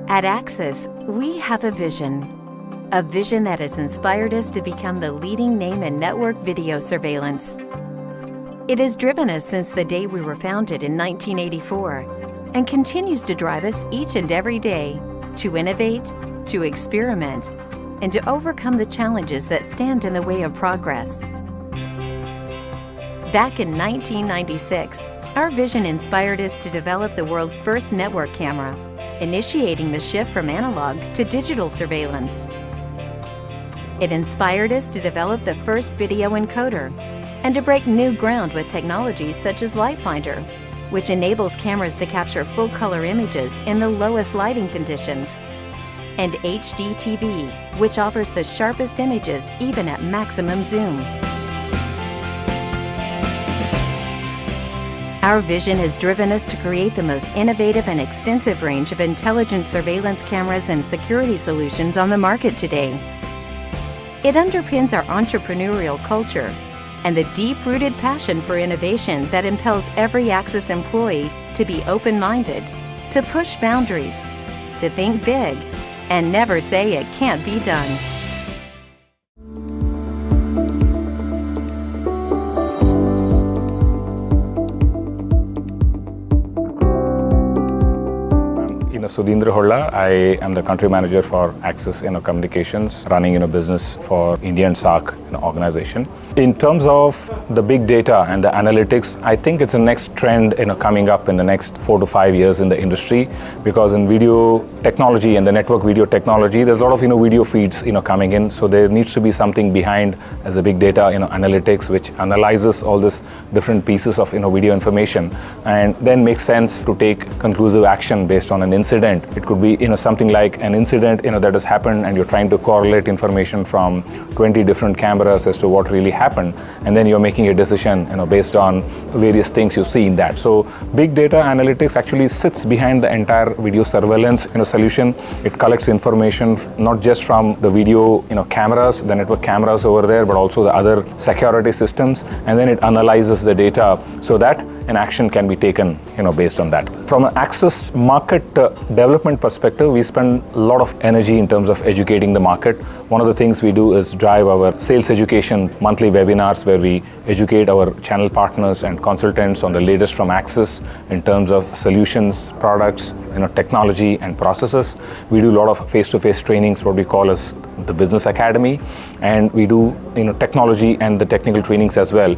At Axis, we have a vision that has inspired us to become the leading name in network video surveillance. It has driven us since the day we were founded in 1984 and continues to drive us each and every day to innovate, to experiment, and to overcome the challenges that stand in the way of progress. Back in 1996, our vision inspired us to develop the world's first network camera, initiating the shift from analog to digital surveillance. It inspired us to develop the first video encoder and to break new ground with technologies such as LightFinder, which enables cameras to capture full-color images in the lowest lighting conditions, and HD TV, which offers the sharpest images even at maximum zoom. Our vision has driven us to create the most innovative and extensive range of intelligent surveillance cameras and security solutions on the market today. It underpins our entrepreneurial culture and the deep-rooted passion for innovation that impels every Axis employee to be open-minded, to push boundaries, to think big, and never say it can't be done. Sudhindra Holla. I am the country manager for Axis Communications, running business for India and SAARC organization. In terms of the big data and the analytics, I think it's the next trend coming up in the next 4 to 5 years in the industry, because in video technology and the network video technology, there's a lot of video feeds coming in. So there needs to be something behind as a big data analytics, which analyzes all this different pieces of video information and then makes sense to take conclusive action based on an incident. It could be something like an incident that has happened, and you're trying to correlate information from 20 different cameras as to what really happened, and then you're making a decision based on various things you see in that. So big data analytics actually sits behind the entire video surveillance solution. It collects information not just from the video cameras, the network cameras over there, but also the other security systems, and then it analyzes the data so that an action can be taken based on that. From an Axis market development perspective, we spend a lot of energy in terms of educating the market. One of the things we do is drive our sales education monthly webinars, where we educate our channel partners and consultants on the latest from Axis in terms of solutions, products, technology and processes. We do a lot of face-to-face trainings, what we call as the Business Academy, and we do technology and the technical trainings as well,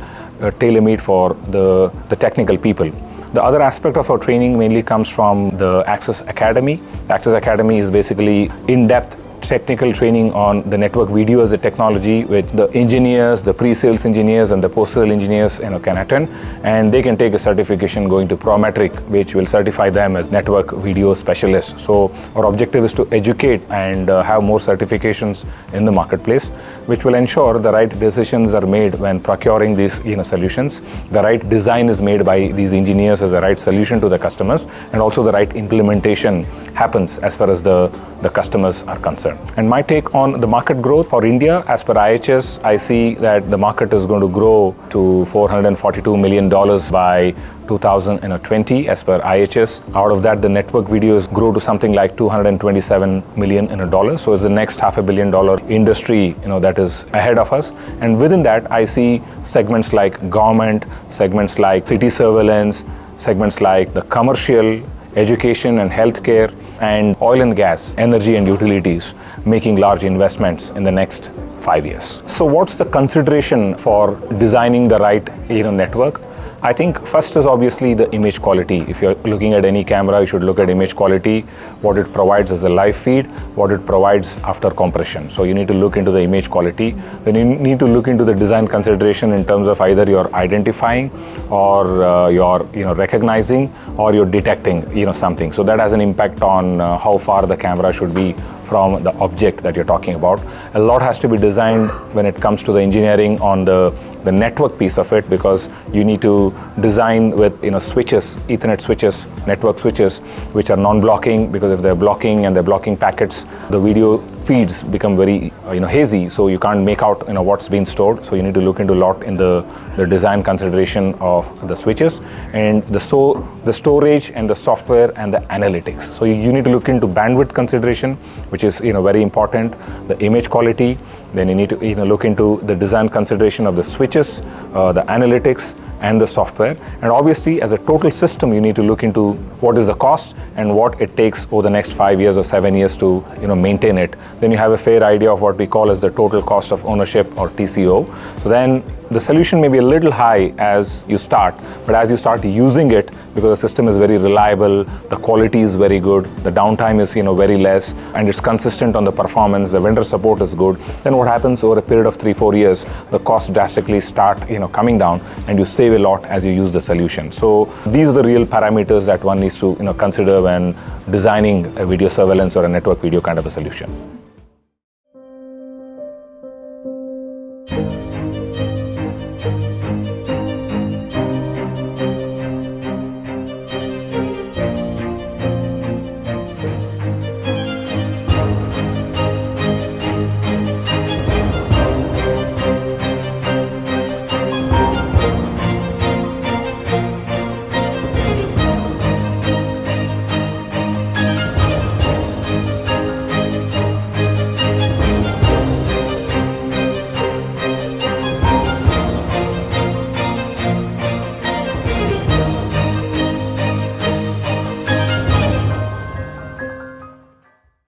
tailor-made for the technical people. The other aspect of our training mainly comes from the Axis Academy. The Axis Academy is basically in-depth technical training on the network video as a technology, which the engineers, the pre-sales engineers and the post-sale engineers can attend, and they can take a certification going to Prometric, which will certify them as network video specialists. So our objective is to educate and have more certifications in the marketplace, which will ensure the right decisions are made when procuring these solutions. The right design is made by these engineers as the right solution to the customers, and also the right implementation happens as far as the customers are concerned. And my take on the market growth for India, as per IHS, I see that the market is going to grow to $442 million by 2020 as per IHS. Out of that, the network videos grow to something like $227 million. So it's the next $500 million industry that is ahead of us. And within that, I see segments like government, segments like city surveillance, segments like the commercial, education and healthcare, and oil and gas, energy and utilities making large investments in the next 5 years. So what's the consideration for designing the right network? I think first is obviously the image quality. If you're looking at any camera, you should look at image quality, what it provides as a live feed, what it provides after compression. So you need to look into the image quality. Then you need to look into the design consideration in terms of either you're identifying or you're recognizing or you're detecting something. So that has an impact on how far the camera should be from the object that you're talking about. A lot has to be designed when it comes to the engineering on the network piece of it, because you need to design with switches, Ethernet switches, network switches, which are non-blocking, because if they're blocking and they're blocking packets, the video feeds become very hazy, so you can't make out what's being stored. So you need to look into a lot in the design consideration of the switches and the storage and the software and the analytics. So you need to look into bandwidth consideration, which is very important, the image quality. Then you need to look into the design consideration of the switches, the analytics, and the software. And obviously, as a total system, you need to look into what is the cost and what it takes over the next 5 years or 7 years to maintain it. Then you have a fair idea of what we call as the total cost of ownership, or TCO. So then the solution may be a little high as you start, but as you start using it, because the system is very reliable, the quality is very good, the downtime is very less, and it's consistent on the performance, the vendor support is good, then what happens over a period of 3-4 years, the costs drastically start coming down, and you save a lot as you use the solution. So these are the real parameters that one needs to consider when designing a video surveillance or a network video kind of a solution.